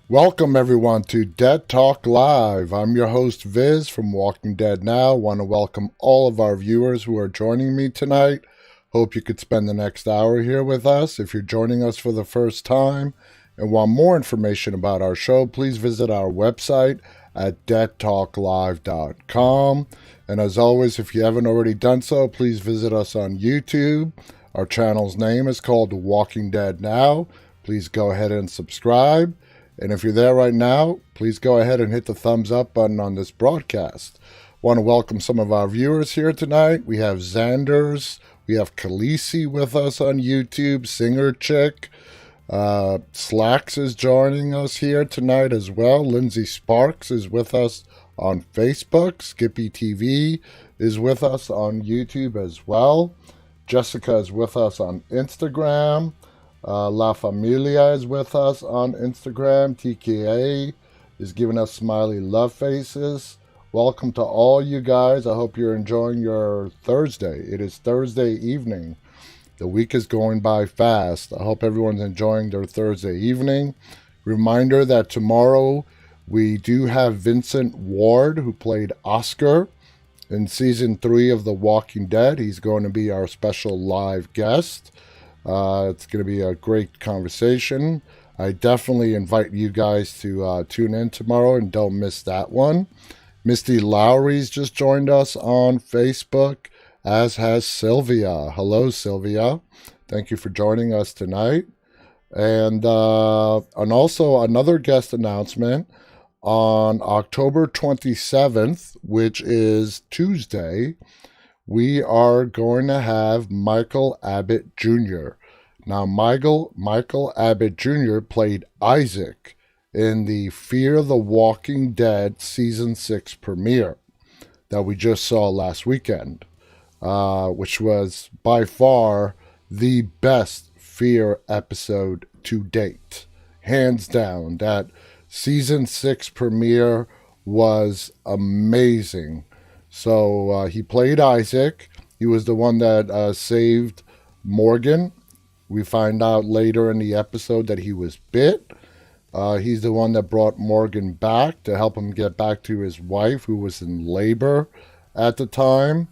Welcome everyone to Dead Talk Live. I'm your host Viz from Walking Dead Now. Want to welcome all of our viewers who are joining me tonight. Hope you could spend the next hour here with us. If you're joining us for the first time and want more information about our show, please visit our website at deadtalklive.com. And as always, if you haven't already done so, please visit us on YouTube. Our channel's name is called Walking Dead Now. Please go ahead and subscribe. And if you're there right now, please go ahead and hit the thumbs up button on this broadcast. Want to welcome some of our viewers here tonight. We have Xanders, we have Khaleesi with us on YouTube, Singer Chick. Slacks is joining us here tonight as well. Lindsay Sparks is with us on Facebook. Skippy TV is with us on YouTube as well. Jessica is with us on Instagram. La Familia is with us on Instagram. TKA is giving us smiley love faces. Welcome to all you guys. I hope you're enjoying your Thursday. It is Thursday evening. The week is going by fast. I hope everyone's enjoying their Thursday evening. Reminder that tomorrow we do have Vincent Ward, who played Oscar in Season 3 of The Walking Dead. He's going to be our special live guest. It's going to be a great conversation. I definitely invite you guys to tune in tomorrow and don't miss that one. Misty Lowry's just joined us on Facebook, as has Sylvia. Hello, Sylvia. Thank you for joining us tonight. And also another guest announcement on October 27th, which is Tuesday. We are going to have Michael Abbott Jr. Now, Michael Abbott Jr. played Isaac in the Fear the Walking Dead Season 6 premiere that we just saw last weekend, which was by far the best Fear episode to date. Hands down, that Season 6 premiere was amazing. So he played Isaac. He was the one that saved Morgan. We find out later in the episode that he was bit. He's the one that brought Morgan back to help him get back to his wife, who was in labor at the time.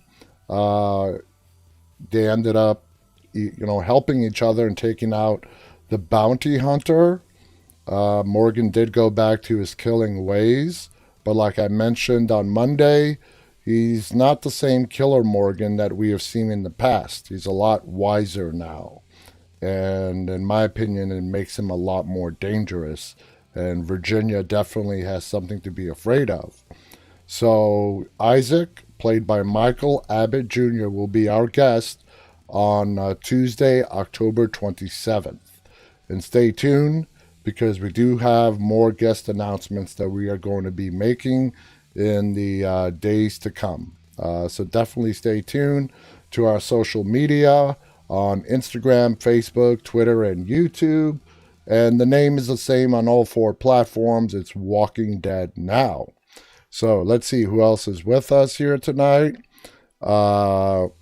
They ended up, helping each other and taking out the bounty hunter. Morgan did go back to his killing ways, but like I mentioned on Monday, he's not the same killer Morgan that we have seen in the past. He's a lot wiser now. And in my opinion, it makes him a lot more dangerous. And Virginia definitely has something to be afraid of. So Isaac, played by Michael Abbott Jr., will be our guest on Tuesday, October 27th. And stay tuned, because we do have more guest announcements that we are going to be making in the days to come. So definitely stay tuned to our social media on Instagram, Facebook, Twitter, and YouTube. And the name is the same on all 4 platforms. It's Walking Dead Now. So let's see who else is with us here tonight. Like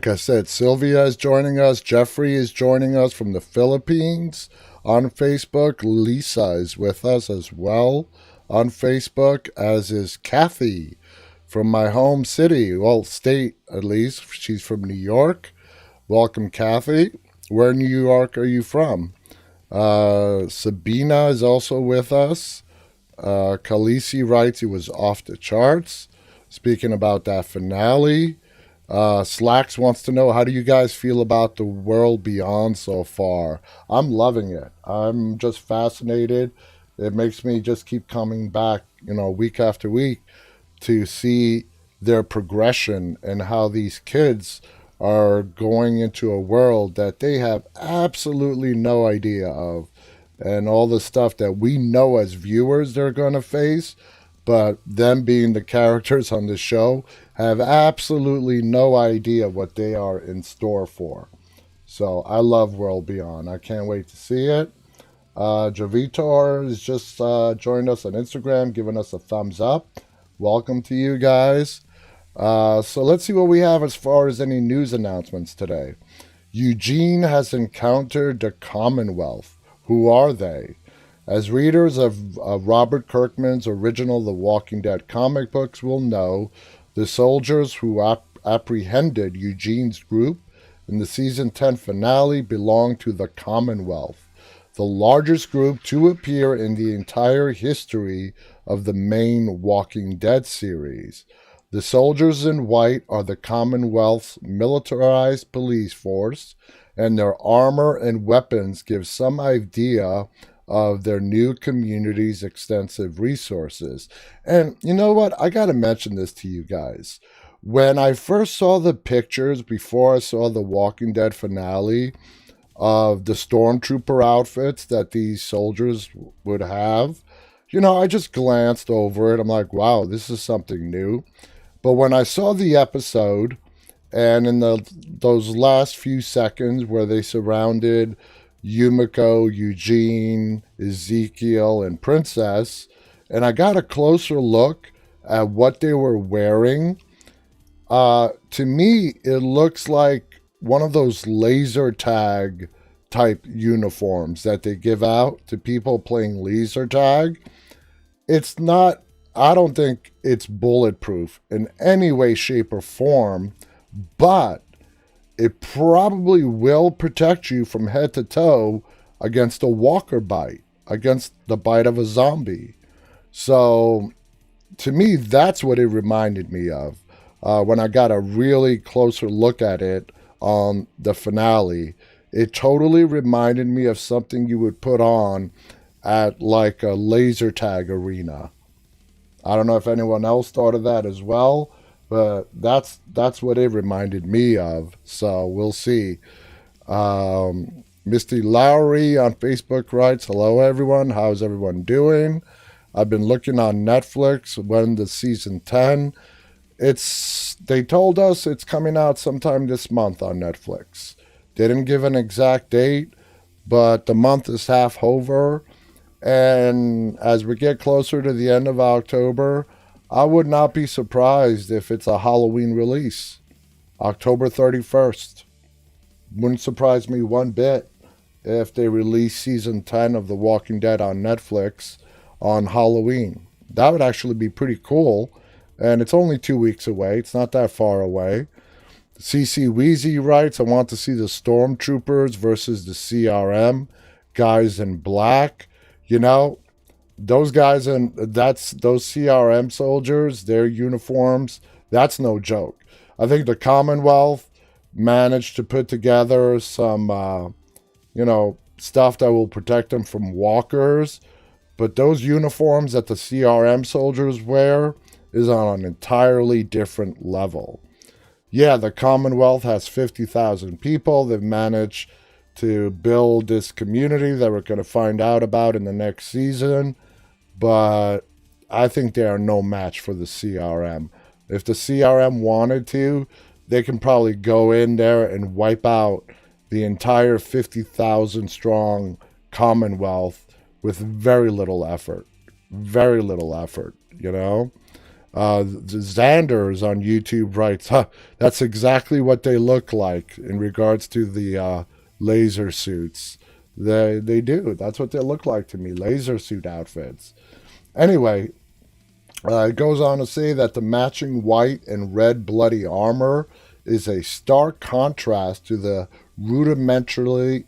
I said, Sylvia is joining us. Jeffrey is joining us from the Philippines on Facebook. Lisa is with us as well on Facebook, as is Kathy from my home city, well, state at least. She's from New York. Welcome, Kathy. Where in New York are you from? Sabina is also with us. Khaleesi writes he was off the charts. Speaking about that finale. Slacks wants to know, how do you guys feel about the world beyond so far? I'm loving it. I'm just fascinated. It makes me just keep coming back, week after week to see their progression and how these kids are going into a world that they have absolutely no idea of, and all the stuff that we know as viewers they're going to face, but them being the characters on the show have absolutely no idea what they are in store for. So I love World Beyond. I can't wait to see it. Javitor has just joined us on Instagram, giving us a thumbs up. Welcome to you guys. So let's see what we have as far as any news announcements today. Eugene has encountered the Commonwealth. Who are they? As readers of Robert Kirkman's original The Walking Dead comic books will know, the soldiers who apprehended Eugene's group in the season 10 finale belonged to the Commonwealth, the largest group to appear in the entire history of the main Walking Dead series. The soldiers in white are the Commonwealth's militarized police force, and their armor and weapons give some idea of their new community's extensive resources. And you know what? I got to mention this to you guys. When I first saw the pictures before I saw the Walking Dead finale of the stormtrooper outfits that these soldiers would have, I just glanced over it. I'm like, wow, this is something new. But when I saw the episode, and in those last few seconds where they surrounded Yumiko, Eugene, Ezekiel, and Princess, and I got a closer look at what they were wearing, to me, it looks like one of those laser tag type uniforms that they give out to people playing laser tag. It's not, I don't think it's bulletproof in any way, shape, or form, but it probably will protect you from head to toe against a walker bite, against the bite of a zombie. So, to me, that's what it reminded me of when I got a really closer look at it on the finale. It totally reminded me of something you would put on at like a laser tag arena. I don't know if anyone else thought of that as well, but that's what it reminded me of. So we'll see. Misty Lowry on Facebook writes, "Hello everyone, how's everyone doing? I've been looking on Netflix when the season 10. They told us it's coming out sometime this month on Netflix. They didn't give an exact date, but the month is half over. And as we get closer to the end of October, I would not be surprised if it's a Halloween release. October 31st. Wouldn't surprise me one bit if they release season 10 of The Walking Dead on Netflix on Halloween. That would actually be pretty cool. And it's only 2 weeks away. It's not that far away. CC Weezy writes, "I want to see the Stormtroopers versus the CRM guys in black." Those guys, and those CRM soldiers, their uniforms, that's no joke. I think the Commonwealth managed to put together some, stuff that will protect them from walkers. But those uniforms that the CRM soldiers wear is on an entirely different level. Yeah, the Commonwealth has 50,000 people. They've managed to build this community that we're going to find out about in the next season. But I think they are no match for the CRM. If the CRM wanted to, they can probably go in there and wipe out the entire 50,000 strong Commonwealth with very little effort. Very little effort, Xanders on YouTube writes, that's exactly what they look like in regards to the laser suits. They do. That's what they look like to me. Laser suit outfits. Anyway, it goes on to say that the matching white and red bloody armor is a stark contrast to the rudimentary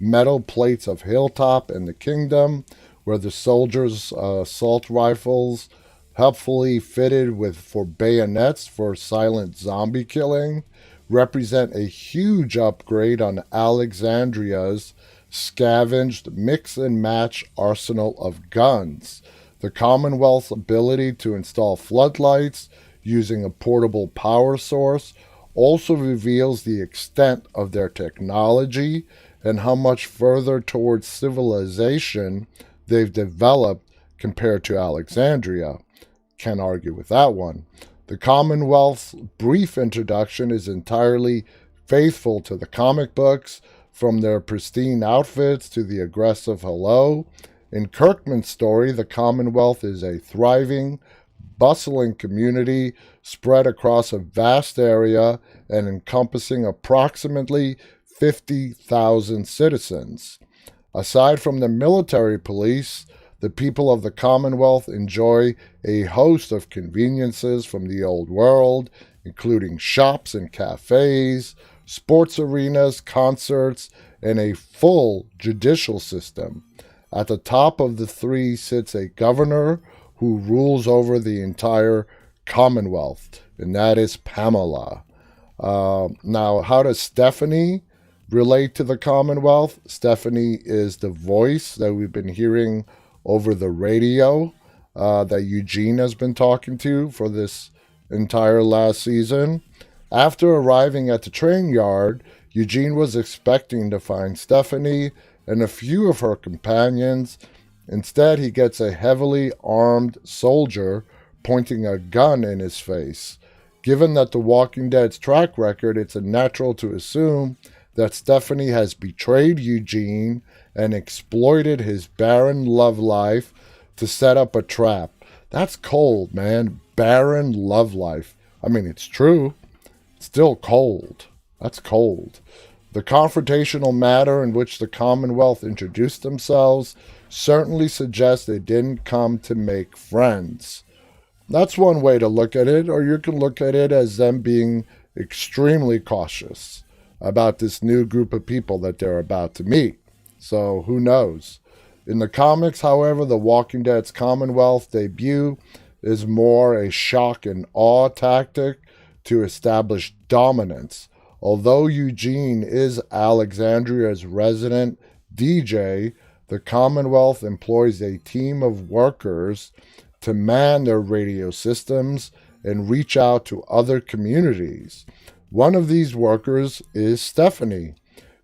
metal plates of Hilltop and the Kingdom, where the soldiers' assault rifles, helpfully fitted for bayonets for silent zombie killing, represent a huge upgrade on Alexandria's scavenged mix-and-match arsenal of guns. The Commonwealth's ability to install floodlights using a portable power source also reveals the extent of their technology and how much further towards civilization they've developed compared to Alexandria. Can't argue with that one. The Commonwealth's brief introduction is entirely faithful to the comic books, from their pristine outfits to the aggressive hello. In Kirkman's story, the Commonwealth is a thriving, bustling community spread across a vast area and encompassing approximately 50,000 citizens. Aside from the military police, the people of the Commonwealth enjoy a host of conveniences from the old world, including shops and cafes, sports arenas, concerts, and a full judicial system. At the top of the three sits a governor who rules over the entire Commonwealth, and that is Pamela. Now, how does Stephanie relate to the Commonwealth? Stephanie is the voice that we've been hearing over the radio that Eugene has been talking to for this entire last season. After arriving at the train yard, Eugene was expecting to find Stephanie and a few of her companions. Instead, he gets a heavily armed soldier pointing a gun in his face. Given that The Walking Dead's track record, it's natural to assume that Stephanie has betrayed Eugene and exploited his barren love life to set up a trap. That's cold, man. Barren love life. I mean, it's true. It's still cold. That's cold. The confrontational manner in which the Commonwealth introduced themselves certainly suggests they didn't come to make friends. That's one way to look at it, or you can look at it as them being extremely cautious about this new group of people that they're about to meet. So who knows? In the comics, however, The Walking Dead's Commonwealth debut is more a shock and awe tactic to establish dominance. Although Eugene is Alexandria's resident DJ, the Commonwealth employs a team of workers to man their radio systems and reach out to other communities. One of these workers is Stephanie.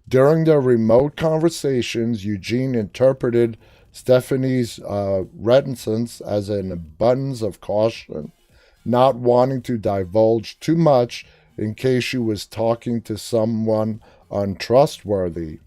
During their remote conversations, Eugene interpreted Stephanie's reticence as an abundance of caution, not wanting to divulge too much in case she was talking to someone untrustworthy.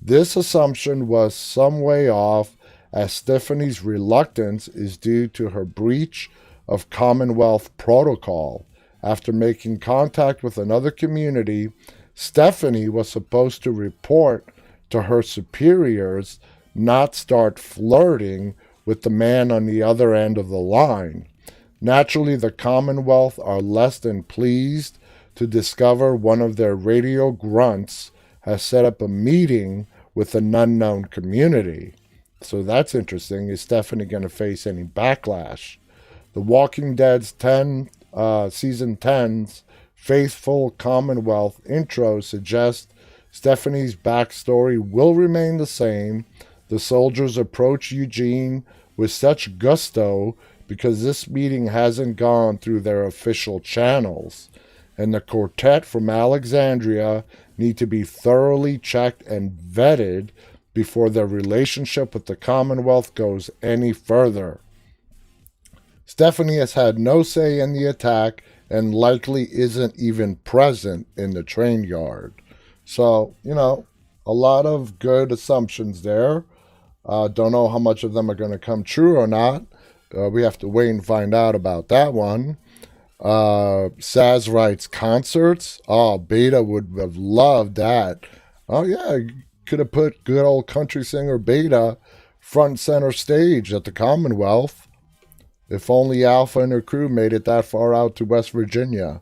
This assumption was some way off, as Stephanie's reluctance is due to her breach of Commonwealth protocol. After making contact with another community, Stephanie was supposed to report to her superiors, not start flirting with the man on the other end of the line. Naturally, the Commonwealth are less than pleased to discover one of their radio grunts has set up a meeting with an unknown community. So that's interesting. Is Stephanie going to face any backlash? The Walking Dead's Season 10's faithful Commonwealth intro suggests Stephanie's backstory will remain the same. The soldiers approach Eugene with such gusto because this meeting hasn't gone through their official channels, and the quartet from Alexandria need to be thoroughly checked and vetted before their relationship with the Commonwealth goes any further. Stephanie has had no say in the attack and likely isn't even present in the train yard. So, a lot of good assumptions there. Don't know how much of them are going to come true or not. We have to wait and find out about that one. Saz writes concerts. Oh, Beta would have loved that. Oh, yeah, could have put good old country singer Beta front and center stage at the Commonwealth. If only Alpha and her crew made it that far out to West Virginia.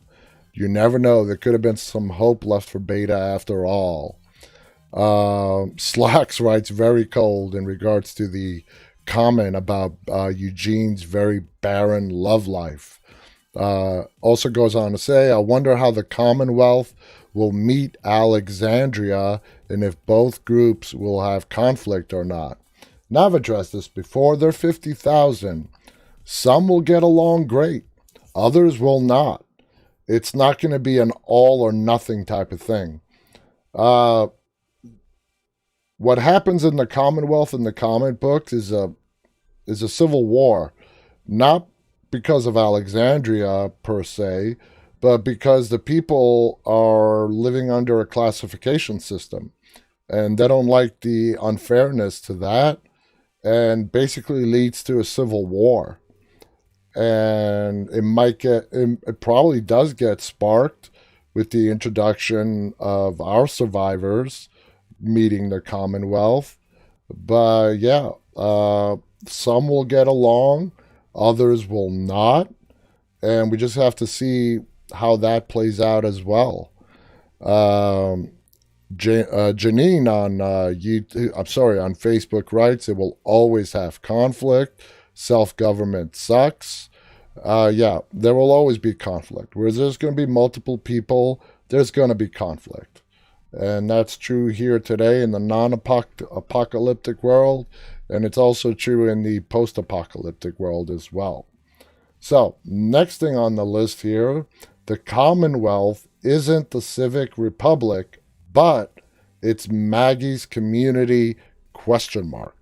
You never know. There could have been some hope left for Beta after all. Slacks writes very cold in regards to the comment about Eugene's very barren love life. Also goes on to say, I wonder how the Commonwealth will meet Alexandria and if both groups will have conflict or not. Now I've addressed this before. They're 50,000. Some will get along great. Others will not. It's not going to be an all or nothing type of thing. What happens in the Commonwealth in the comic books is a civil war. Not because of Alexandria per se, but because the people are living under a classification system. And they don't like the unfairness to that, and basically leads to a civil war. And it probably does get sparked with the introduction of our survivors meeting the Commonwealth. But yeah, some will get along, others will not. And we just have to see how that plays out as well. Um, Janine on YouTube, I'm sorry, on Facebook writes, it will always have conflict. Self-government sucks. Yeah, there will always be conflict. Whereas there's going to be multiple people, there's going to be conflict. And that's true here today in the non-apocalyptic world. And it's also true in the post-apocalyptic world as well. So, next thing on the list here, the Commonwealth isn't the civic republic, but it's Maggie's community, question mark.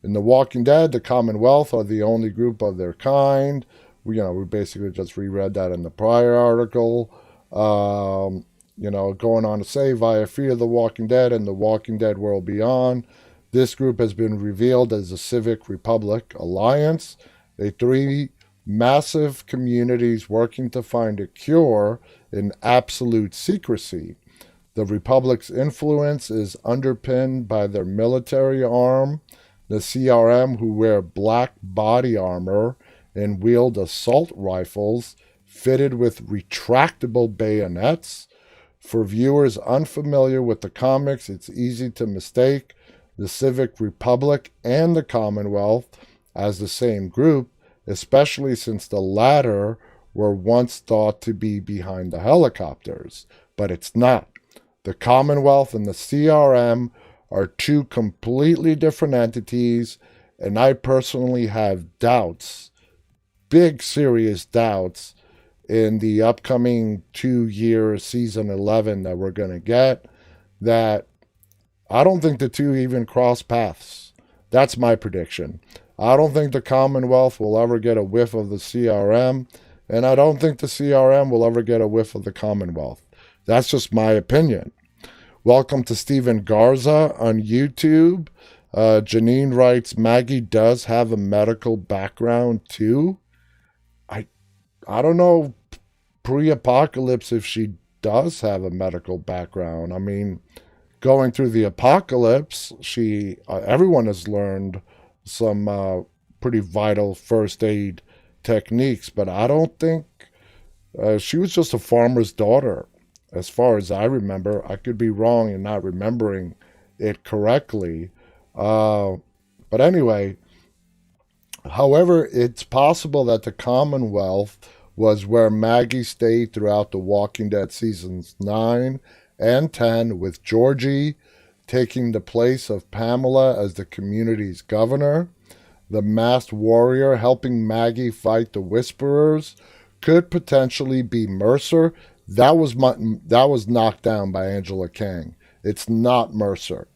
In The Walking Dead, the Commonwealth are the only group of their kind. We basically just reread that in the prior article. Going on to say, via Fear the Walking Dead and The Walking Dead World Beyond, this group has been revealed as the Civic Republic Alliance, a three massive communities working to find a cure in absolute secrecy. The Republic's influence is underpinned by their military arm, the CRM, who wear black body armor and wield assault rifles fitted with retractable bayonets. For viewers unfamiliar with the comics, it's easy to mistake the Civic Republic and the Commonwealth as the same group, especially since the latter were once thought to be behind the helicopters. But it's not. The Commonwealth and the CRM are two completely different entities, and I personally have doubts, big serious doubts, in the upcoming 2-year season 11 that we're going to get, that I don't think the two even cross paths. That's my prediction. I don't think the Commonwealth will ever get a whiff of the CRM, and I don't think the CRM will ever get a whiff of the Commonwealth. That's just my opinion. Welcome to Steven Garza on YouTube. Janine writes, Maggie does have a medical background too. I don't know pre-apocalypse if she does have a medical background. I mean, going through the apocalypse, everyone has learned some pretty vital first aid techniques, but I don't think she was just a farmer's daughter, as far as I remember. I could be wrong in not remembering it correctly. But anyway, however, it's possible that the Commonwealth was where Maggie stayed throughout The Walking Dead seasons 9 and 10, with Georgie taking the place of Pamela as the community's governor. The masked warrior helping Maggie fight the Whisperers could potentially be Mercer. That was knocked down by Angela Kang. It's not Mercer.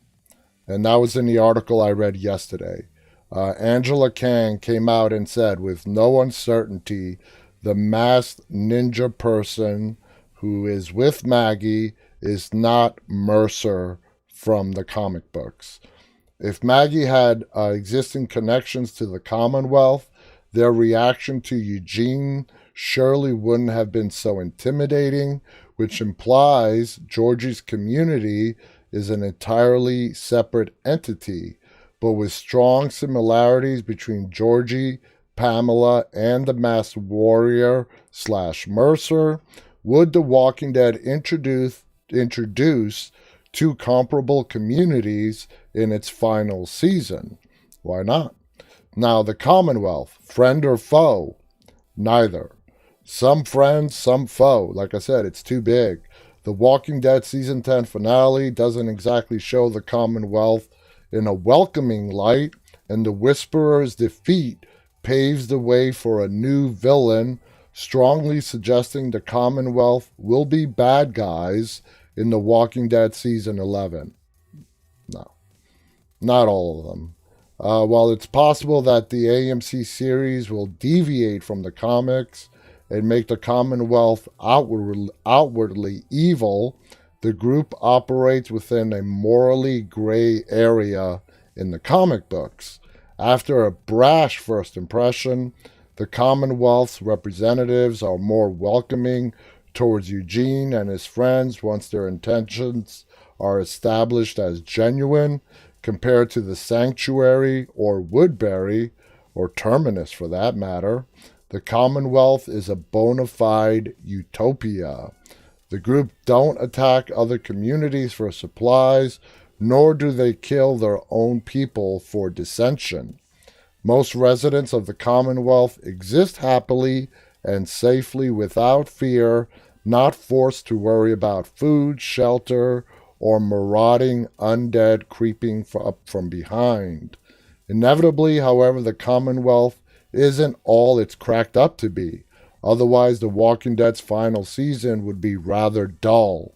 And that was in the article I read yesterday. Angela Kang came out and said, with no uncertainty, the masked ninja person who is with Maggie is not Mercer from the comic books. If Maggie had existing connections to the Commonwealth, their reaction to Eugene surely wouldn't have been so intimidating, which implies Georgie's community is an entirely separate entity, but with strong similarities between Georgie, Pamela, and the masked warrior / Mercer. Would The Walking Dead introduce two comparable communities in its final season? Why not? Now, the Commonwealth, friend or foe? Neither. Some friend, some foe. Like I said, it's too big. The Walking Dead season 10 finale doesn't exactly show the Commonwealth in a welcoming light, and the Whisperer's defeat paves the way for a new villain, strongly suggesting the Commonwealth will be bad guys in The Walking Dead season 11. No, not all of them. While it's possible that the AMC series will deviate from the comics and make the Commonwealth outwardly evil, the group operates within a morally gray area in the comic books. After a brash first impression, the Commonwealth's representatives are more welcoming towards Eugene and his friends once their intentions are established as genuine. compared to the Sanctuary or Woodbury, or Terminus for that matter. The Commonwealth is a bona fide utopia. The group don't attack other communities for supplies, nor do they kill their own people for dissension. Most residents of the Commonwealth exist happily and safely without fear, not forced to worry about food, shelter, or marauding undead creeping up from behind. Inevitably, however, the Commonwealth isn't all it's cracked up to be. Otherwise, The Walking Dead's final season would be rather dull.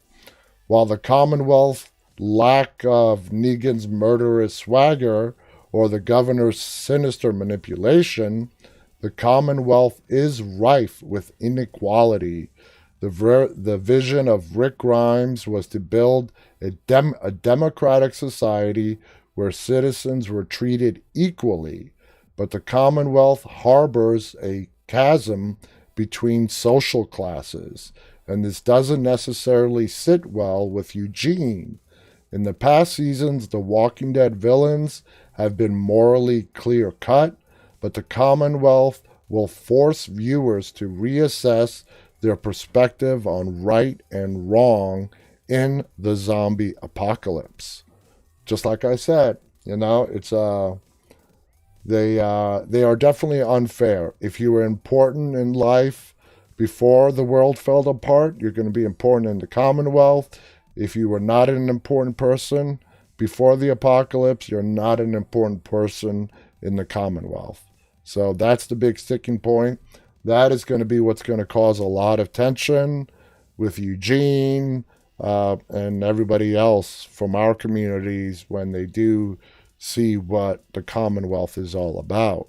While the Commonwealth's lack of Negan's murderous swagger or the governor's sinister manipulation, the Commonwealth is rife with inequality. The vision of Rick Grimes was to build a democratic society where citizens were treated equally, but the Commonwealth harbors a chasm between social classes, and this doesn't necessarily sit well with Eugene. In the past seasons, the Walking Dead villains have been morally clear-cut, but the Commonwealth will force viewers to reassess their perspective on right and wrong in the zombie apocalypse. Just like I said, it's they are definitely unfair. If you were important in life before the world fell apart, you're going to be important in the Commonwealth. If you were not an important person before the apocalypse, you're not an important person in the Commonwealth. So that's the big sticking point. That is going to be what's going to cause a lot of tension with Eugene and everybody else from our communities when they do see what the Commonwealth is all about.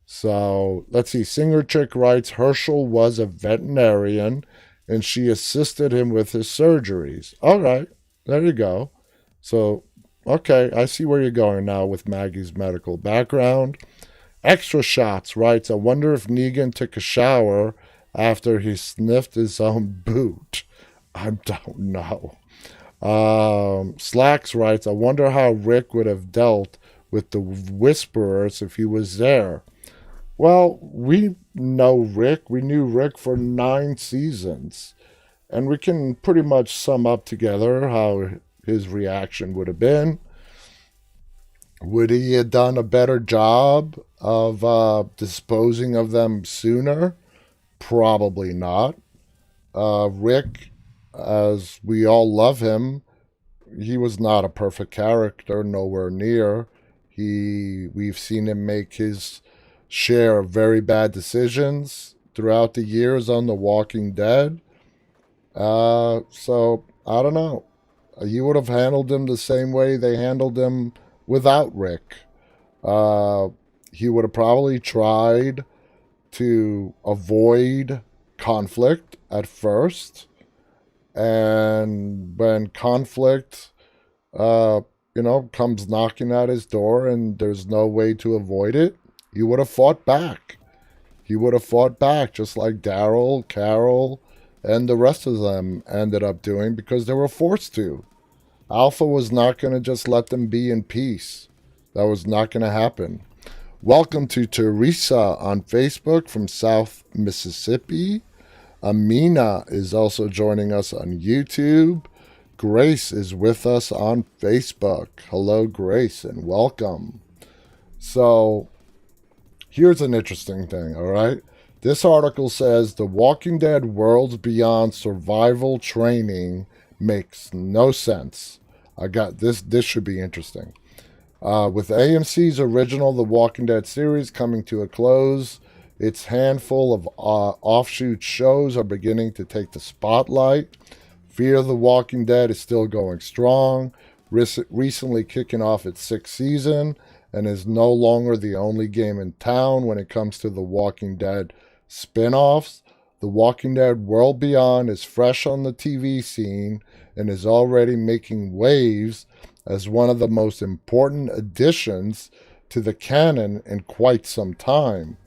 So let's see. Singer Chick writes, Herschel was a veterinarian and she assisted him with his surgeries. All right, there you go. So, okay, I see where you're going now with Maggie's medical background. Extra Shots writes, I wonder if Negan took a shower after he sniffed his own boot. I don't know. Slacks writes, I wonder how Rick would have dealt with the Whisperers if he was there. Well, we know Rick. We knew Rick for 9 seasons. And we can pretty much sum up together how his reaction would have been. Would he have done a better job of disposing of them sooner? Probably not. Rick, as we all love him, he was not a perfect character, nowhere near. We've seen him make his share of very bad decisions throughout the years on The Walking Dead. So, I don't know. You would have handled him the same way they handled him without Rick. He would have probably tried to avoid conflict at first. And when conflict, comes knocking at his door and there's no way to avoid it, he would have fought back. He would have fought back just like Daryl, Carol, and the rest of them ended up doing because they were forced to. Alpha was not going to just let them be in peace. That was not going to happen. Welcome to Teresa on Facebook from South Mississippi. Amina is also joining us on YouTube. Grace is with us on Facebook. Hello, Grace, and welcome. So, here's an interesting thing, all right? This article says The Walking Dead Worlds Beyond Survival Training makes no sense. I got this. This should be interesting. With AMC's original The Walking Dead series coming to a close, its handful of offshoot shows are beginning to take the spotlight. Fear the Walking Dead is still going strong, recently kicking off its 6th season, and is no longer the only game in town when it comes to The Walking Dead spin-offs. The Walking Dead World Beyond is fresh on the TV scene and is already making waves as one of the most important additions to the canon in quite some time.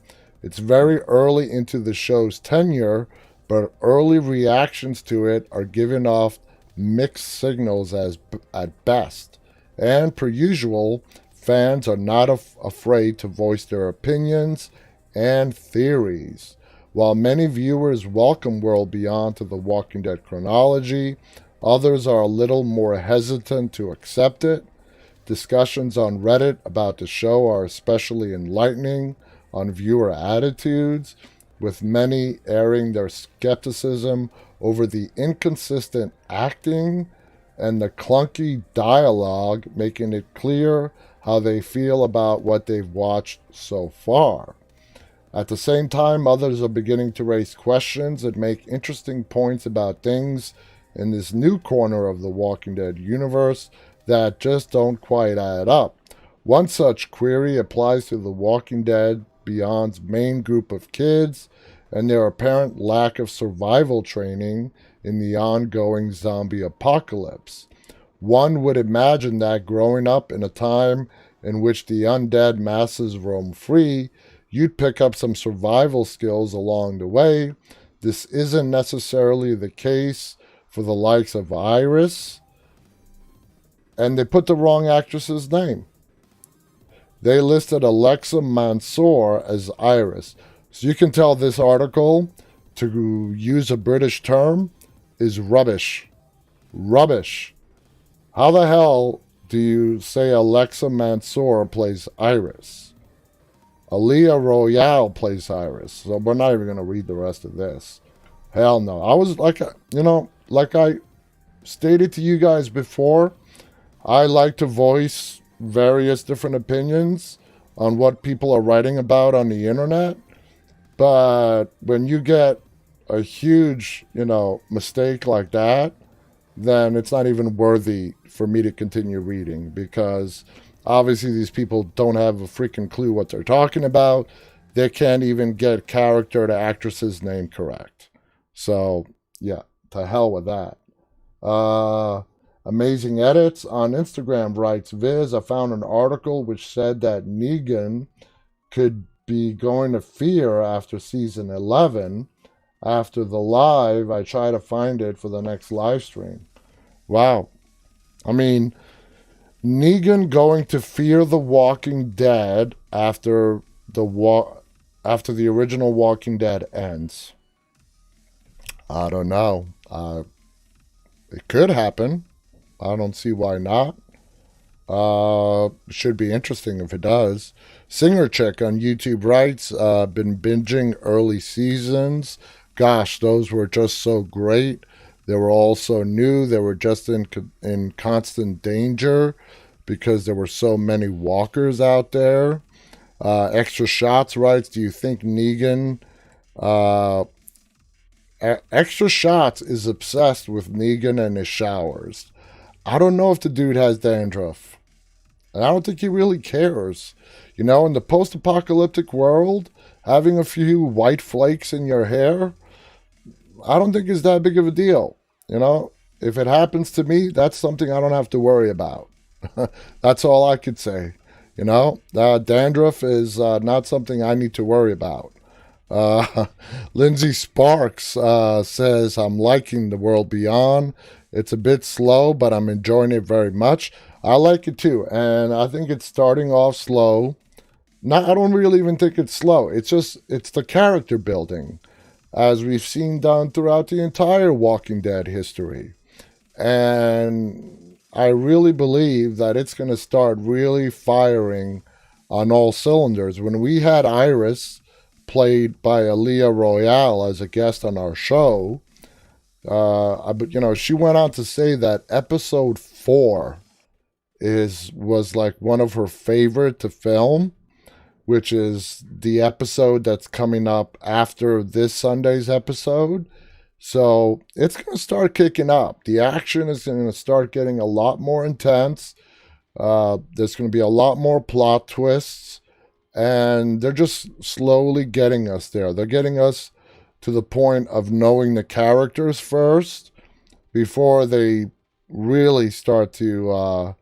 It's very early into the show's tenure, but early reactions to it are giving off mixed signals at best. And per usual, fans are not afraid to voice their opinions and theories. While many viewers welcome World Beyond to the Walking Dead chronology, others are a little more hesitant to accept it. Discussions on Reddit about the show are especially enlightening on viewer attitudes, with many airing their skepticism over the inconsistent acting and the clunky dialogue, making it clear how they feel about what they've watched so far. At the same time, others are beginning to raise questions and make interesting points about things in this new corner of the Walking Dead universe that just don't quite add up. One such query applies to the Walking Dead Beyond's main group of kids and their apparent lack of survival training in the ongoing zombie apocalypse. One would imagine that growing up in a time in which the undead masses roam free, you'd pick up some survival skills along the way. This isn't necessarily the case for the likes of Iris, and they put the wrong actress's name. They listed Alexa Mansour as Iris. So you can tell this article, to use a British term, is rubbish. Rubbish. How the hell do you say Alexa Mansour plays Iris? Aaliyah Royale plays Iris. So we're not even going to read the rest of this. Hell no. I was like I stated to you guys before, I like to voice various different opinions on what people are writing about on the internet. But when you get a huge, mistake like that, then it's not even worthy for me to continue reading, because obviously these people don't have a freaking clue what they're talking about. They can't even get character to actress's name correct. So, yeah, to hell with that. Amazing Edits on Instagram writes, Viz, I found an article which said that Negan could be going to Fear after season 11. After the live, I try to find it for the next live stream. Wow. I mean, Negan going to Fear the Walking Dead after the original Walking Dead ends. I don't know. It could happen. I don't see why not. Should be interesting if it does. Singer Chick on YouTube writes, been binging early seasons. Gosh, those were just so great. They were all so new. They were just in constant danger because there were so many walkers out there. Extra Shots writes, do you think Negan... Extra Shots is obsessed with Negan and his showers. I don't know if the dude has dandruff. And I don't think he really cares. In the post-apocalyptic world, having a few white flakes in your hair, I don't think it's that big of a deal. If it happens to me, that's something I don't have to worry about. That's all I could say. Dandruff is not something I need to worry about. Lindsay Sparks says, I'm liking The World Beyond. It's a bit slow, but I'm enjoying it very much. I like it too, and I think it's starting off slow. I don't really even think it's slow. It's the character building, as we've seen done throughout the entire Walking Dead history. And I really believe that it's going to start really firing on all cylinders. When we had Iris, played by Aaliyah Royale, as a guest on our show, she went on to say that episode 4 was like one of her favorite to film, which is the episode that's coming up after this Sunday's episode. So it's going to start kicking up. The action is going to start getting a lot more intense. There's going to be a lot more plot twists. And they're just slowly getting us there. They're getting us to the point of knowing the characters first before they really start to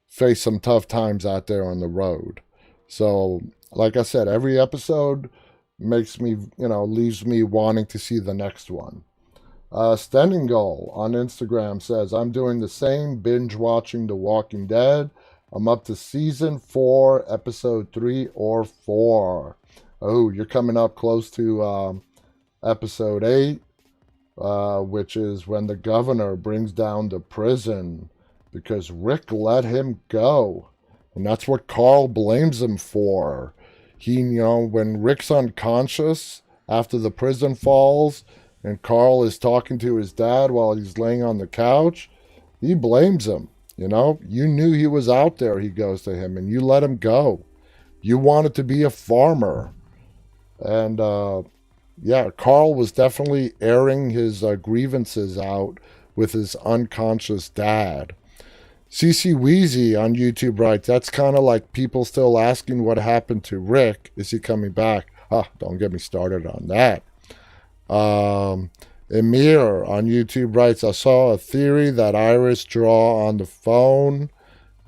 face some tough times out there on the road. So, like I said, every episode makes me, leaves me wanting to see the next one. Stenningal on Instagram says, I'm doing the same, binge watching The Walking Dead. I'm up to season 4, episode 3 or 4. Oh, you're coming up close to episode 8, which is when the governor brings down the prison because Rick let him go. And that's what Carl blames him for. When Rick's unconscious after the prison falls, and Carl is talking to his dad while he's laying on the couch, he blames him. You knew he was out there, he goes to him, and you let him go. You wanted to be a farmer. And, Carl was definitely airing his grievances out with his unconscious dad. CC Wheezy on YouTube writes, that's kind of like people still asking what happened to Rick. Is he coming back? Don't get me started on that. Emir on YouTube writes, I saw a theory that Iris draw on the phone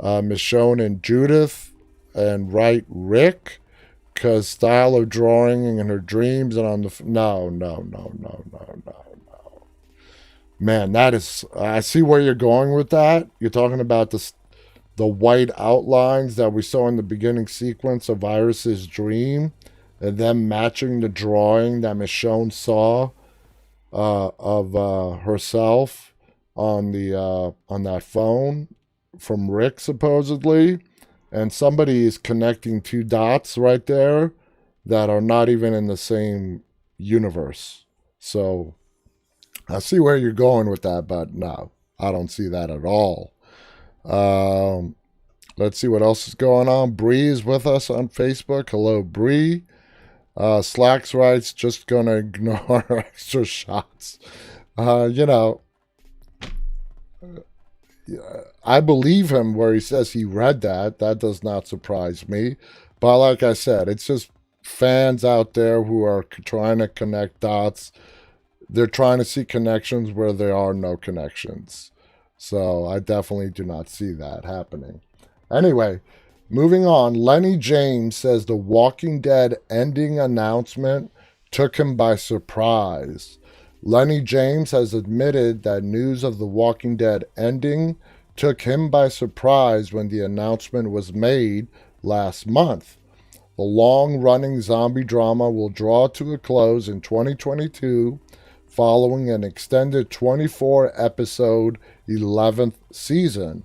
Michonne and Judith and write Rick because style of drawing in her dreams and on the... No. Man, that is... I see where you're going with that. You're talking about the white outlines that we saw in the beginning sequence of Iris's dream and them matching the drawing that Michonne saw of herself on that phone from Rick, supposedly. And somebody is connecting two dots right there that are not even in the same universe. So I see where you're going with that, but no, I don't see that at all. Let's see what else is going on. Bree is with us on Facebook. Hello, Bree. Slacks writes, just gonna ignore extra shots. I believe him where he says he read that. That does not surprise me. But like I said, it's just fans out there who are trying to connect dots. They're trying to see connections where there are no connections. So I definitely do not see that happening. Anyway, moving on. Lenny James says The Walking Dead ending announcement took him by surprise. Lenny James has admitted that news of The Walking Dead ending took him by surprise when the announcement was made last month. The long-running zombie drama will draw to a close in 2022 following an extended 24-episode 11th season.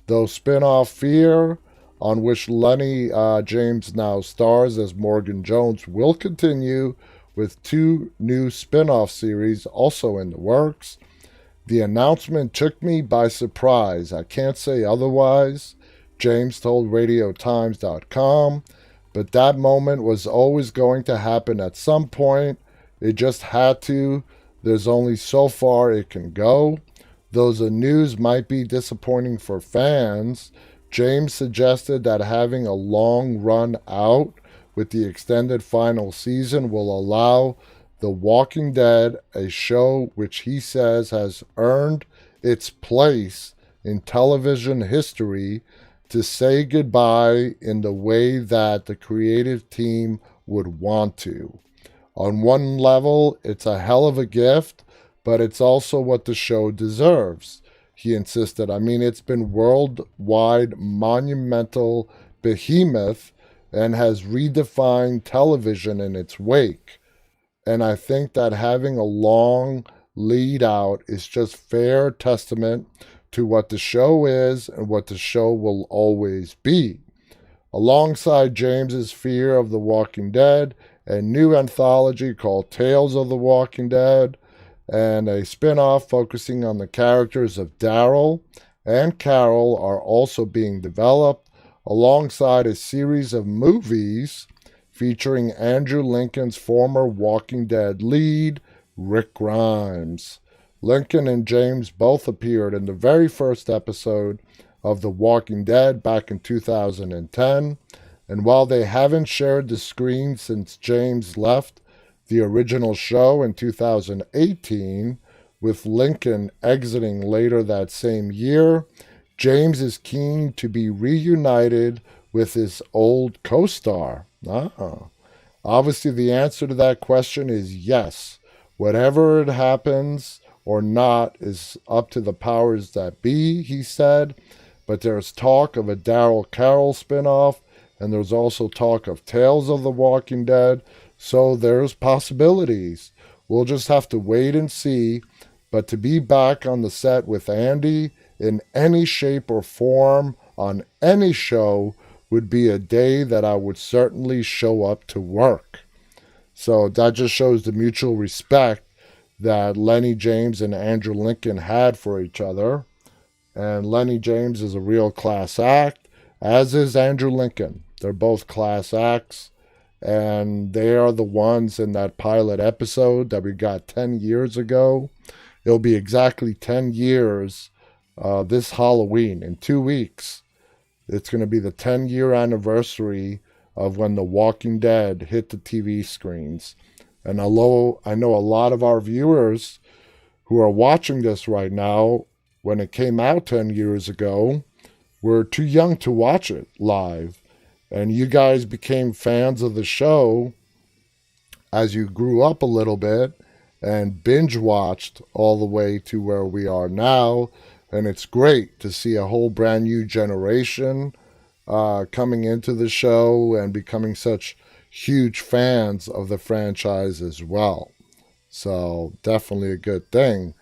Though spin-off Fear, on which Lenny James now stars as Morgan Jones, will continue with 2 new spin-off series also in the works. The announcement took me by surprise. I can't say otherwise, James told RadioTimes.com, but that moment was always going to happen at some point. It just had to. There's only so far it can go. Though the news might be disappointing for fans, James suggested that having a long run out with the extended final season will allow The Walking Dead, a show which he says has earned its place in television history, to say goodbye in the way that the creative team would want to. On one level, it's a hell of a gift, but it's also what the show deserves, he insisted. I mean, it's been worldwide monumental behemoth and has redefined television in its wake. And I think that having a long lead out is just fair testament to what the show is and what the show will always be. Alongside James's fear of The Walking Dead, a new anthology called Tales of the Walking Dead, and a spin-off focusing on the characters of Daryl and Carol are also being developed, alongside a series of movies featuring Andrew Lincoln's former Walking Dead lead, Rick Grimes. Lincoln and James both appeared in the very first episode of The Walking Dead back in 2010, and while they haven't shared the screen since James left the original show in 2018, with Lincoln exiting later that same year, James is keen to be reunited with his old co-star. Obviously, the answer to that question is yes. Whatever it happens, or not is up to the powers that be, he said. But there's talk of a Daryl Carroll spinoff, and there's also talk of Tales of the Walking Dead. So there's possibilities. We'll just have to wait and see. But to be back on the set with Andy in any shape or form on any show would be a day that I would certainly show up to work. So that just shows the mutual respect that Lenny James and Andrew Lincoln had for each other. And Lenny James is a real class act, as is Andrew Lincoln. They're both class acts, and they are the ones in that pilot episode that we got 10 years ago. It'll be exactly 10 years this Halloween, in 2 weeks. It's going to be the 10-year anniversary of when The Walking Dead hit the TV screens. And although I know a lot of our viewers who are watching this right now, when it came out 10 years ago, were too young to watch it live. And you guys became fans of the show as you grew up a little bit and binge watched all the way to where we are now. And it's great to see a whole brand new generation coming into the show and becoming such huge fans of the franchise as well. So definitely a good thing.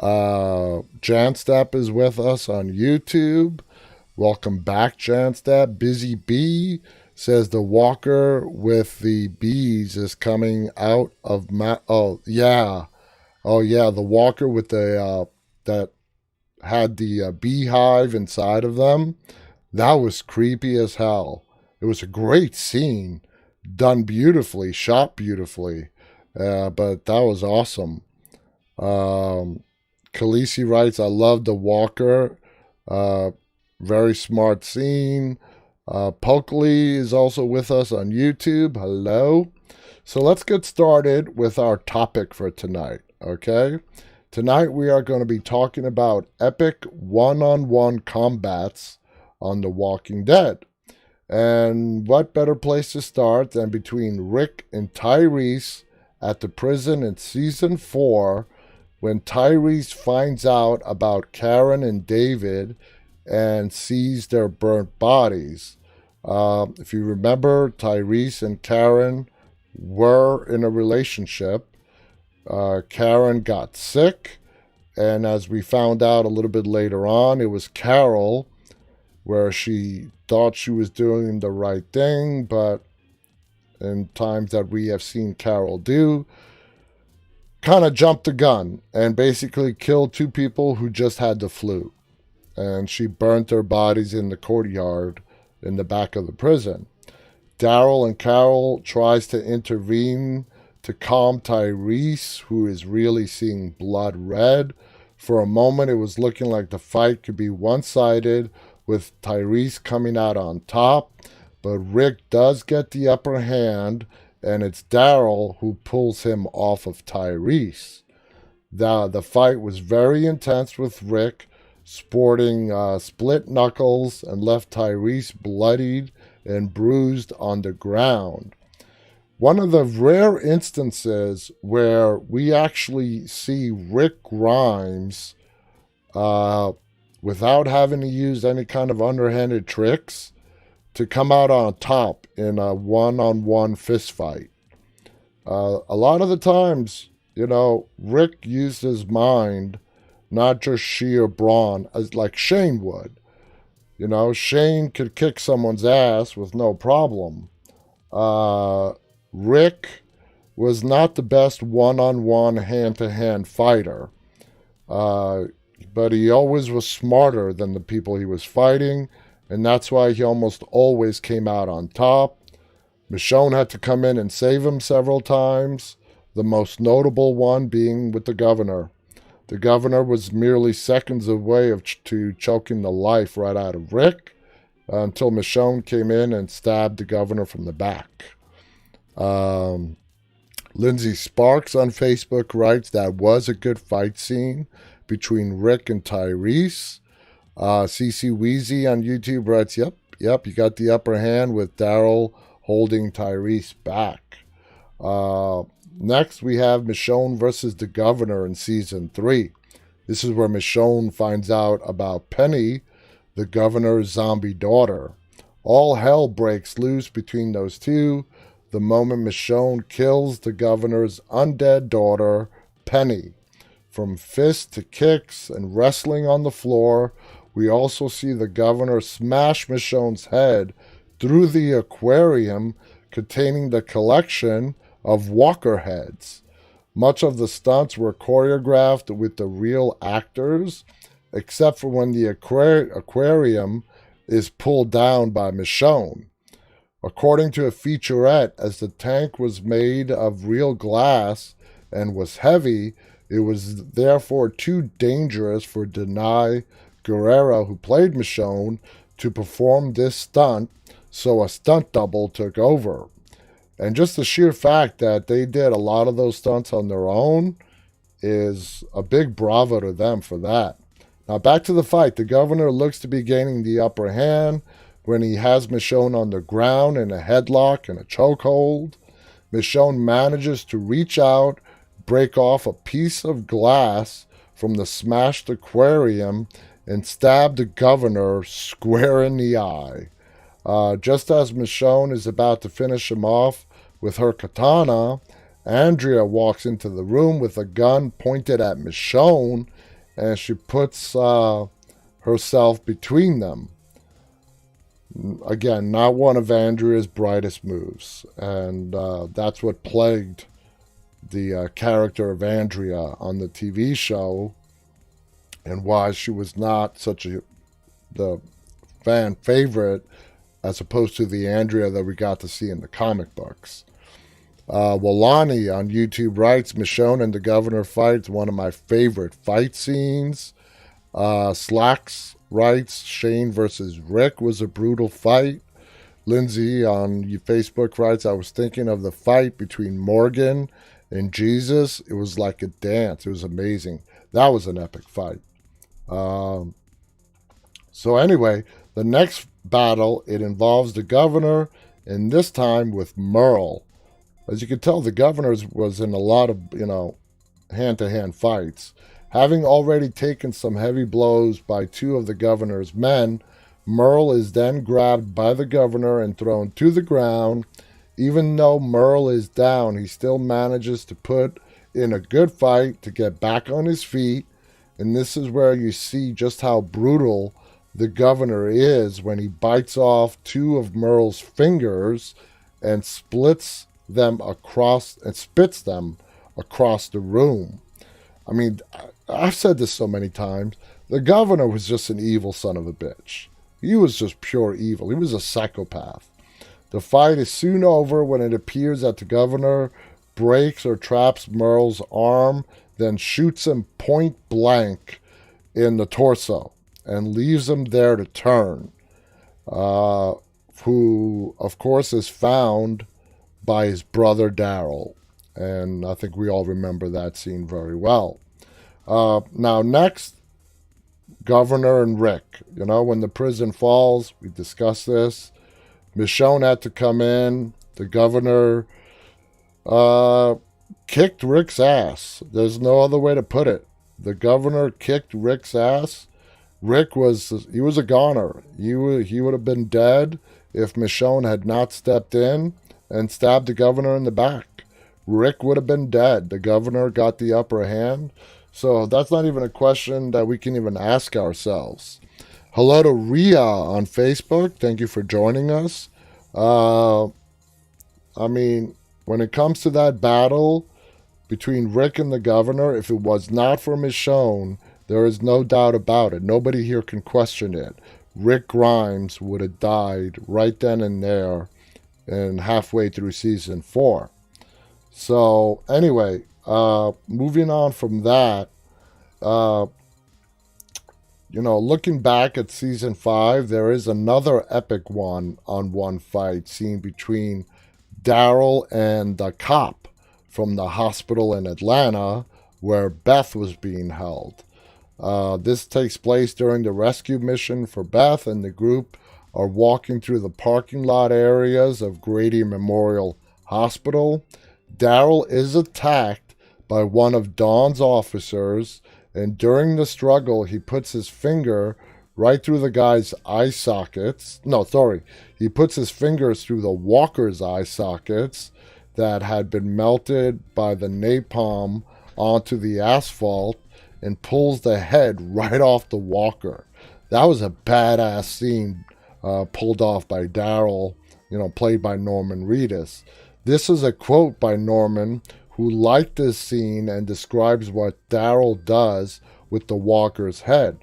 Janstep is with us on YouTube. Welcome back, Janstep. Busy Bee says the walker with the bees is coming out of the walker with the that had the beehive inside of them. That was creepy as hell. It was a great scene, done beautifully, shot beautifully, but that was awesome. Khaleesi writes, I love the walker. Very smart scene. Pokely is also with us on YouTube. Hello. So let's get started with our topic for tonight, okay? Tonight we are going to be talking about epic one-on-one combats on The Walking Dead. And what better place to start than between Rick and Tyrese at the prison in Season 4 when Tyrese finds out about Karen and David and sees their burnt bodies. If you remember, Tyrese and Karen were in a relationship. Karen got sick, and as we found out a little bit later on, it was Carol, where she thought she was doing the right thing, but in times that we have seen Carol do, kind of jumped the gun and basically killed 2 people who just had the flu. And she burnt their bodies in the courtyard in the back of the prison. Daryl and Carol tries to intervene to calm Tyrese, who is really seeing blood red. For a moment, it was looking like the fight could be one-sided, with Tyrese coming out on top. But Rick does get the upper hand, and it's Daryl who pulls him off of Tyrese. The fight was very intense, with Rick sporting split knuckles and left Tyrese bloodied and bruised on the ground. One of the rare instances where we actually see Rick Grimes without having to use any kind of underhanded tricks to come out on top in a one-on-one fist fight. A lot of the times, Rick used his mind, not just sheer brawn, as like Shane would. Shane could kick someone's ass with no problem. Rick was not the best one-on-one, hand-to-hand fighter. But he always was smarter than the people he was fighting, and that's why he almost always came out on top. Michonne had to come in and save him several times, the most notable one being with the governor. The governor was merely seconds away to choking the life right out of Rick until Michonne came in and stabbed the governor from the back. Lindsay Sparks on Facebook writes that was a good fight scene between Rick and Tyrese. CC Wheezy on YouTube writes, yep, you got the upper hand with Daryl holding Tyrese back. Next, we have Michonne versus the Governor in Season 3. This is where Michonne finds out about Penny, the Governor's zombie daughter. All hell breaks loose between those two the moment Michonne kills the Governor's undead daughter, Penny. From fists to kicks and wrestling on the floor, we also see the Governor smash Michonne's head through the aquarium containing the collection of walker heads. Much of the stunts were choreographed with the real actors, except for when the aquarium is pulled down by Michonne. According to a featurette, as the tank was made of real glass and was heavy, it was therefore too dangerous for Denai Guerrero, who played Michonne, to perform this stunt, so a stunt double took over. And just the sheer fact that they did a lot of those stunts on their own is a big bravo to them for that. Now back to the fight. The Governor looks to be gaining the upper hand when he has Michonne on the ground in a headlock and a chokehold. Michonne manages to reach out, break off a piece of glass from the smashed aquarium, and stab the Governor square in the eye. Just as Michonne is about to finish him off with her katana, Andrea walks into the room with a gun pointed at Michonne, and she puts herself between them. Again, not one of Andrea's brightest moves, and that's what plagued the character of Andrea on the TV show, and why she was not the fan favorite as opposed to the Andrea that we got to see in the comic books. Walani on YouTube writes, Michonne and the Governor fight, one of my favorite fight scenes. Slacks writes, Shane versus Rick was a brutal fight. Lindsay on Facebook writes, I was thinking of the fight between Morgan and Jesus. It was like a dance. It was amazing. That was an epic fight. So anyway, the next battle, it involves the Governor, and this time with Merle. As you can tell, the Governor was in a lot of, hand-to-hand fights. Having already taken some heavy blows by two of the Governor's men, Merle is then grabbed by the Governor and thrown to the ground. Even though Merle is down, he still manages to put in a good fight to get back on his feet. And this is where you see just how brutal the Governor is when he bites off two of Merle's fingers and spits them across the room. I mean, I've said this so many times. The Governor was just an evil son of a bitch. He was just pure evil. He was a psychopath. The fight is soon over when it appears that the Governor breaks or traps Merle's arm, then shoots him point blank in the torso and leaves him there to turn, who, of course, is found by his brother Daryl. And I think we all remember that scene very well. Now, next, Governor and Rick. When the prison falls, we discussed this. Michonne had to come in. The Governor kicked Rick's ass. There's no other way to put it. The Governor kicked Rick's ass. Rick was a goner. He would have been dead if Michonne had not stepped in and stabbed the Governor in the back. Rick would have been dead. The Governor got the upper hand. So that's not even a question that we can even ask ourselves. Hello to Ria on Facebook. Thank you for joining us. When it comes to that battle between Rick and the Governor, if it was not for Michonne, there is no doubt about it. Nobody here can question it. Rick Grimes would have died right then and there and halfway through season 4. So anyway, moving on from that, looking back at season 5, there is another epic one-on-one fight scene between Daryl and the cop from the hospital in Atlanta where Beth was being held. This takes place during the rescue mission for Beth, and the group are walking through the parking lot areas of Grady Memorial Hospital. Daryl is attacked by one of Dawn's officers, and during the struggle, he puts his finger right through the guy's eye sockets. No, sorry. He puts his fingers through the walker's eye sockets that had been melted by the napalm onto the asphalt and pulls the head right off the walker. That was a badass scene pulled off by Daryl, played by Norman Reedus. This is a quote by Norman, who liked this scene and describes what Daryl does with the walker's head.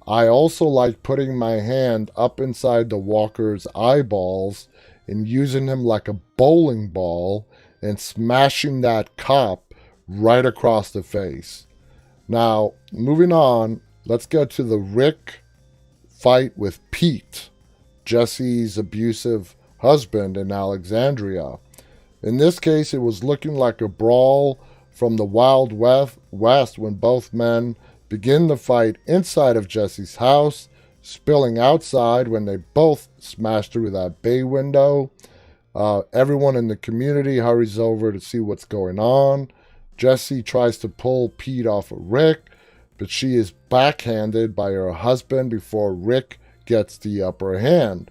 I also like putting my hand up inside the walker's eyeballs and using him like a bowling ball and smashing that cop right across the face. Now, moving on, let's get to the Rick fight with Pete, Jesse's abusive husband in Alexandria. In this case, it was looking like a brawl from the Wild West when both men begin the fight inside of Jesse's house, spilling outside when they both smash through that bay window. Everyone in the community hurries over to see what's going on. Jesse tries to pull Pete off of Rick, but she is backhanded by her husband before Rick gets the upper hand.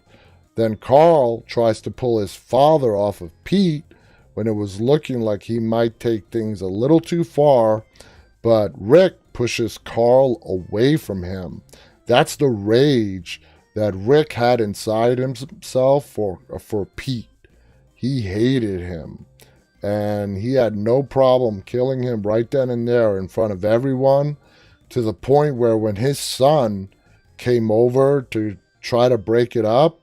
Then Carl tries to pull his father off of Pete when it was looking like he might take things a little too far, but Rick pushes Carl away from him. That's the rage that Rick had inside himself for Pete. He hated him, and he had no problem killing him right then and there in front of everyone, to the point where when his son came over to try to break it up,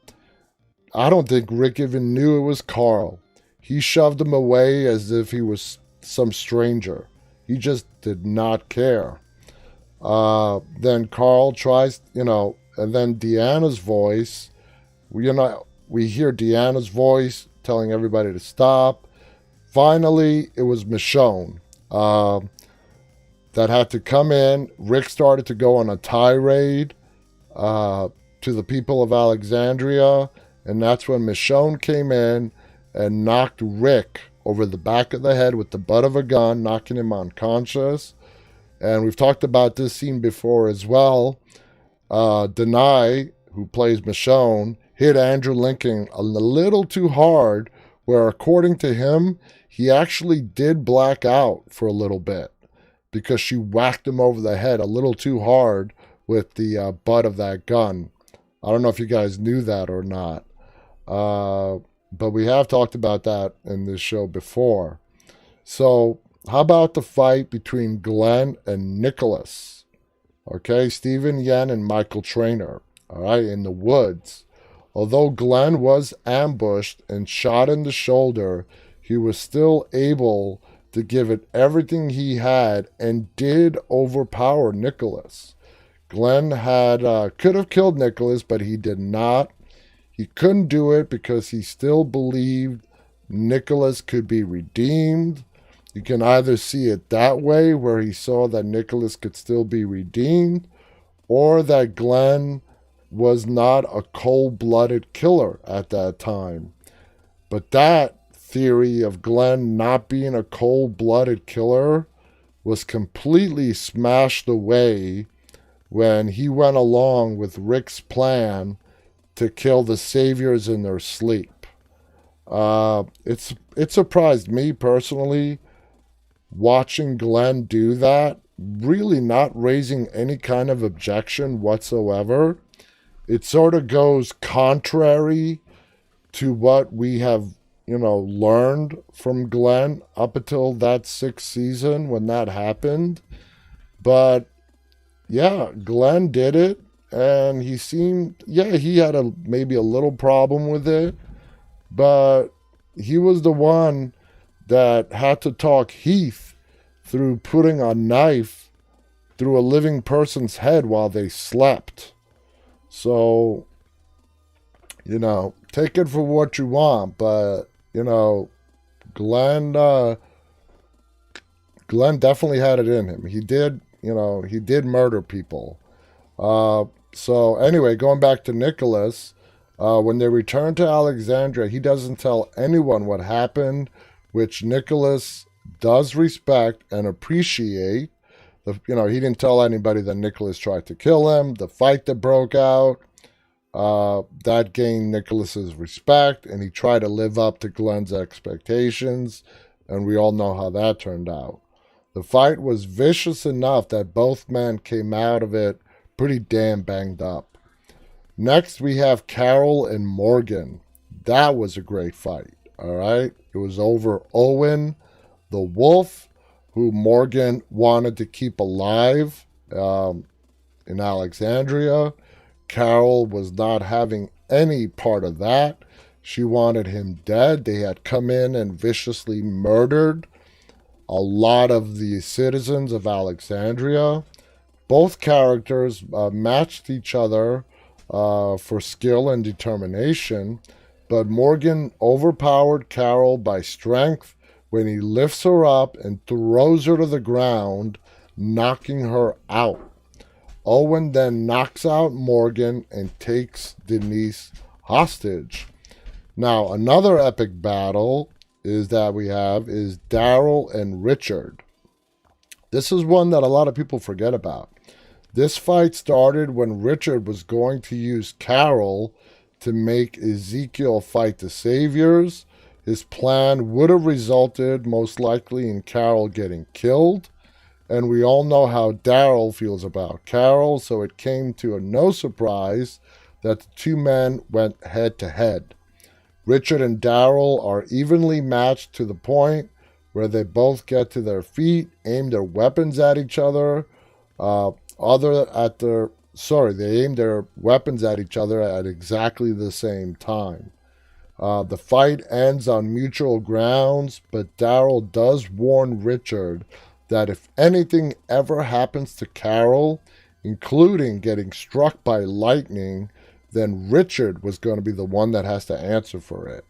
I don't think Rick even knew it was Carl. He shoved him away as if he was some stranger. He just did not care. Then Carl tries, and then Deanna's voice, we hear Deanna's voice telling everybody to stop. Finally, it was Michonne that had to come in. Rick started to go on a tirade to the people of Alexandria, and that's when Michonne came in and knocked Rick over the back of the head with the butt of a gun, knocking him unconscious. And we've talked about this scene before as well. Denai, who plays Michonne, hit Andrew Lincoln a little too hard, where according to him, he actually did black out for a little bit because she whacked him over the head a little too hard with the butt of that gun. I don't know if you guys knew that or not. But we have talked about that in this show before. So how about the fight between Glenn and Nicholas? Okay, Stephen Yen and Michael Traynor, all right, in the woods. Although Glenn was ambushed and shot in the shoulder, he was still able to give it everything he had and did overpower Nicholas. Glenn could have killed Nicholas, but he did not. He couldn't do it because he still believed Nicholas could be redeemed. You can either see it that way, where he saw that Nicholas could still be redeemed, or that Glenn was not a cold-blooded killer at that time. But that theory of Glenn not being a cold-blooded killer was completely smashed away when he went along with Rick's plan to kill the saviors in their sleep. It surprised me personally, watching Glenn do that, really not raising any kind of objection whatsoever. It sort of goes contrary to what we have, learned from Glenn up until that 6th season when that happened. But yeah, Glenn did it. And he seemed, he had maybe a little problem with it, but he was the one that had to talk Heath through putting a knife through a living person's head while they slept. So, take it for what you want, but, Glenn definitely had it in him. He did murder people. So anyway, going back to Nicholas, when they return to Alexandria, he doesn't tell anyone what happened which Nicholas does respect and appreciate. He didn't tell anybody that Nicholas tried to kill him. The fight that broke out, that gained Nicholas's respect, and he tried to live up to Glenn's expectations, and we all know how that turned out. The fight was vicious enough that both men came out of it pretty damn banged up. Next, we have Carol and Morgan. That was a great fight, all right? It was over Owen, the wolf, who Morgan wanted to keep alive in Alexandria. Carol was not having any part of that. She wanted him dead. They had come in and viciously murdered a lot of the citizens of Alexandria. Both characters matched each other for skill and determination, but Morgan overpowered Carol by strength when he lifts her up and throws her to the ground, knocking her out. Owen then knocks out Morgan and takes Denise hostage. Now, another epic battle is Daryl and Richard. This is one that a lot of people forget about. This fight started when Richard was going to use Carol to make Ezekiel fight the Saviors. His plan would have resulted most likely in Carol getting killed. And we all know how Daryl feels about Carol, so it came to no surprise that the two men went head to head. Richard and Daryl are evenly matched to the point where they both get to their feet, aim their weapons at each other. They aim their weapons at each other at exactly the same time. The fight ends on mutual grounds, but Daryl does warn Richard that if anything ever happens to Carol, including getting struck by lightning, then Richard was going to be the one that has to answer for it.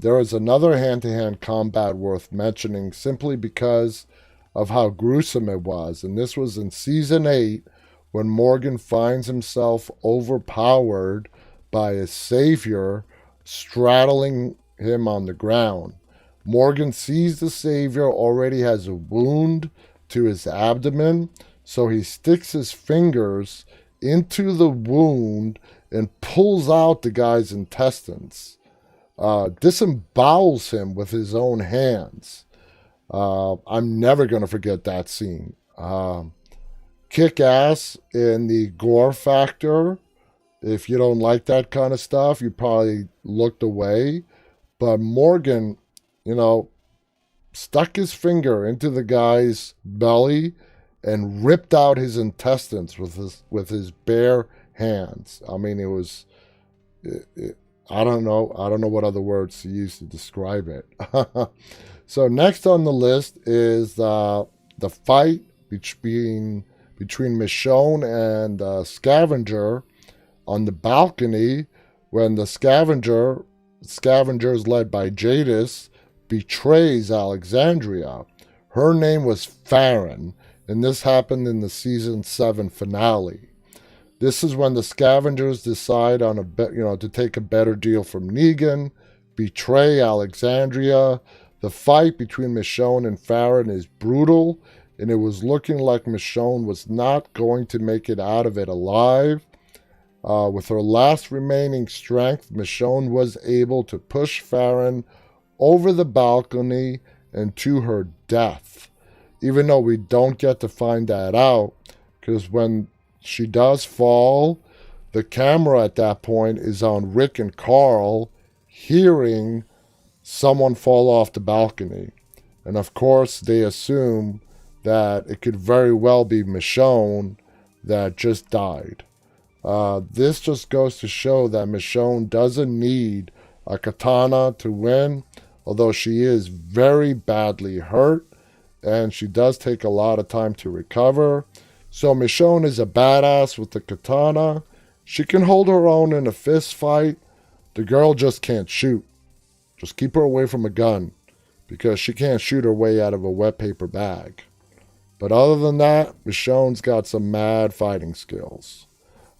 There is another hand-to-hand combat worth mentioning simply because of how gruesome it was, and this was in Season 8 when Morgan finds himself overpowered by his savior straddling him on the ground. Morgan sees the savior already has a wound to his abdomen, so he sticks his fingers into the wound and pulls out the guy's intestines. Disembowels him with his own hands. I'm never going to forget that scene. Kick ass in the gore factor. If you don't like that kind of stuff, you probably looked away. But Morgan, stuck his finger into the guy's belly and ripped out his intestines with his bare hands. I mean, it was, I don't know what other words to use to describe it. So next on the list is the fight between Michonne and Scavenger on the balcony when the Scavengers led by Jadis betrays Alexandria. Her name was Farron, and this happened in the season 7 finale. This is when the Scavengers decide on to take a better deal from Negan, betray Alexandria. The fight between Michonne and Farron is brutal, and it was looking like Michonne was not going to make it out of it alive. With her last remaining strength, Michonne was able to push Farron over the balcony and to her death. Even though we don't get to find that out, because when she does fall, the camera at that point is on Rick and Carl hearing someone fall off the balcony. And of course, they assume that it could very well be Michonne that just died. This just goes to show that Michonne doesn't need a katana to win, although she is very badly hurt, and she does take a lot of time to recover. So Michonne is a badass with the katana. She can hold her own in a fist fight. The girl just can't shoot. Just keep her away from a gun, because she can't shoot her way out of a wet paper bag. But other than that, Michonne's got some mad fighting skills.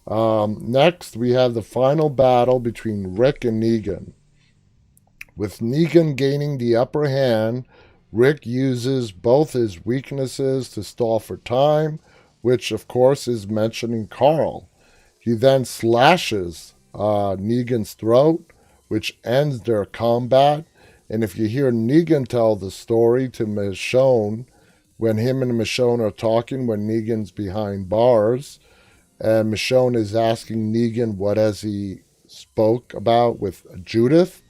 Next, we have the final battle between Rick and Negan. With Negan gaining the upper hand, Rick uses both his weaknesses to stall for time, which of course is mentioning Carl. He then slashes Negan's throat, which ends their combat. And if you hear Negan tell the story to Michonne, when him and Michonne are talking, when Negan's behind bars, and Michonne is asking Negan what has he spoke about with Judith,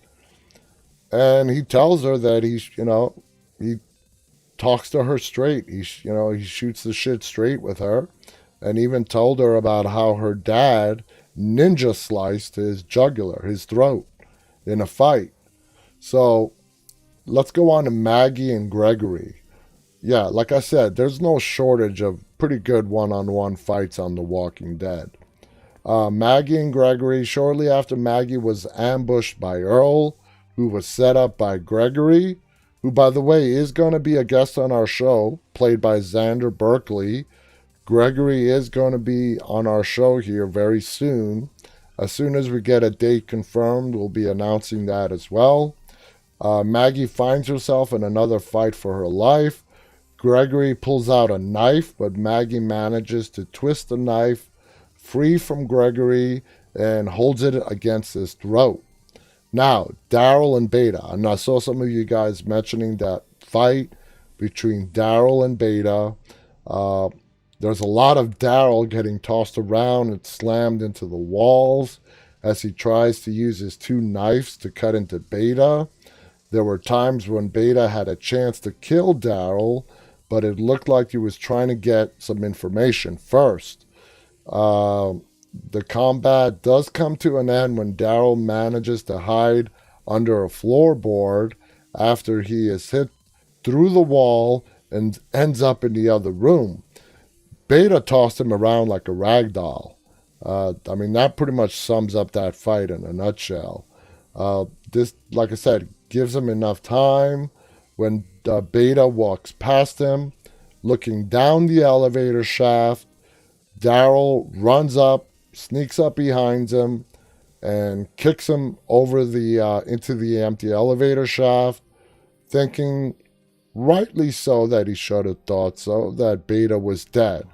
and he tells her that he talks to her straight. He shoots the shit straight with her, and even told her about how her dad ninja sliced his jugular, his throat, in a fight. So let's go on to Maggie and Gregory. Yeah, like I said, there's no shortage of pretty good one-on-one fights on The Walking Dead. Maggie and Gregory, shortly after Maggie was ambushed by Earl, who was set up by Gregory, who, by the way, is going to be a guest on our show, played by Xander Berkeley. Gregory is going to be on our show here very soon. As soon as we get a date confirmed, we'll be announcing that as well. Maggie finds herself in another fight for her life. Gregory pulls out a knife, but Maggie manages to twist the knife free from Gregory and holds it against his throat. Now, Daryl and Beta. And I saw some of you guys mentioning that fight between Daryl and Beta. There's a lot of Daryl getting tossed around and slammed into the walls as he tries to use his two knives to cut into Beta. There were times when Beta had a chance to kill Daryl, but it looked like he was trying to get some information first. The combat does come to an end when Daryl manages to hide under a floorboard after he is hit through the wall and ends up in the other room. Beta tossed him around like a rag doll. That pretty much sums up that fight in a nutshell. This, like I said, gives him enough time. When Beta walks past him, looking down the elevator shaft, Daryl runs up, sneaks up behind him, and kicks him over into the empty elevator shaft, thinking, rightly so, that he should have thought so, that Beta was dead.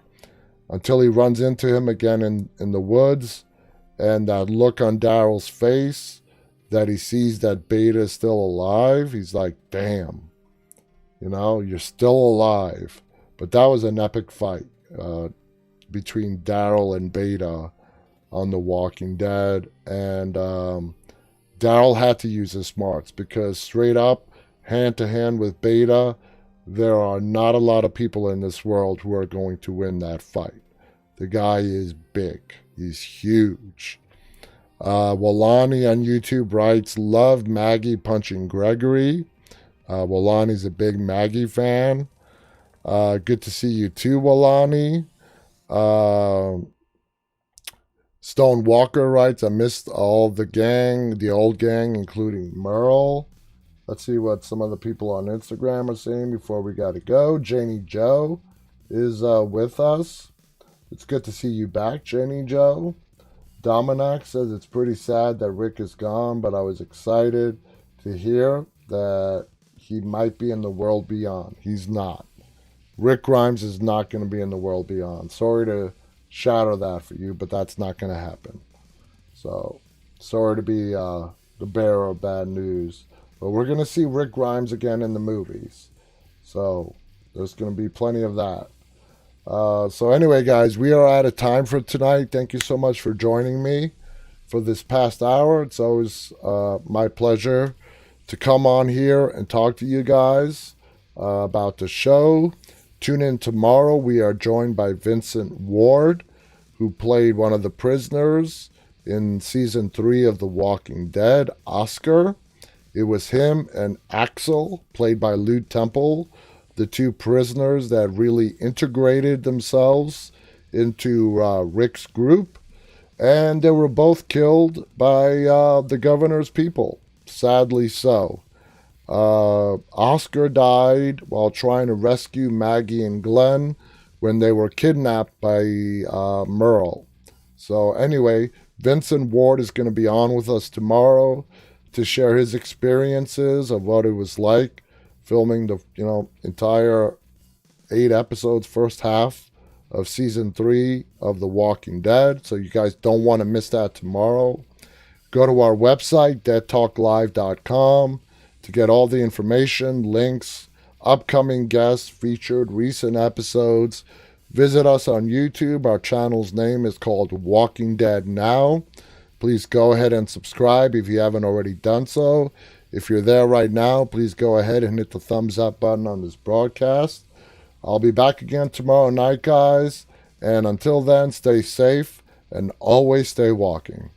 Until he runs into him again in the woods, and that look on Daryl's face, that he sees that Beta is still alive. He's like, damn, you're still alive. But that was an epic fight between Daryl and Beta on The Walking Dead. And Daryl had to use his smarts because straight up, hand to hand with Beta, there are not a lot of people in this world who are going to win that fight. The guy is big. He's huge. Walani on YouTube writes, love Maggie punching Gregory. Walani's a big Maggie fan. Good to see you too, Walani. Stone Walker writes, I missed all the old gang, including Merle. Let's see what some of the people on Instagram are saying before we got to go. Janie Joe is with us. It's good to see you back, Janie Joe. Dominic says it's pretty sad that Rick is gone, but I was excited to hear that he might be in the world beyond. He's not. Rick Grimes is not going to be in the world beyond. Sorry to shadow that for you, but that's not going to happen. So, sorry to be the bearer of bad news. But we're going to see Rick Grimes again in the movies. So, there's going to be plenty of that. So anyway, guys, we are out of time for tonight. Thank you so much for joining me for this past hour. It's always my pleasure to come on here and talk to you guys about the show. Tune in tomorrow. We are joined by Vincent Ward, who played one of the prisoners in Season 3 of The Walking Dead, Oscar. It was him and Axel, played by Lew Temple, the two prisoners that really integrated themselves into Rick's group. And they were both killed by the governor's people, sadly so. Oscar died while trying to rescue Maggie and Glenn when they were kidnapped by Merle. So anyway, Vincent Ward is going to be on with us tomorrow to share his experiences of what it was like filming the entire 8 episodes, first half of season 3 of The Walking Dead. So you guys don't want to miss that tomorrow. Go to our website, deadtalklive.com, to get all the information, links, upcoming guests, featured recent episodes. Visit us on YouTube. Our channel's name is called Walking Dead Now. Please go ahead and subscribe if you haven't already done so. If you're there right now, please go ahead and hit the thumbs up button on this broadcast. I'll be back again tomorrow night, guys. And until then, stay safe and always stay walking.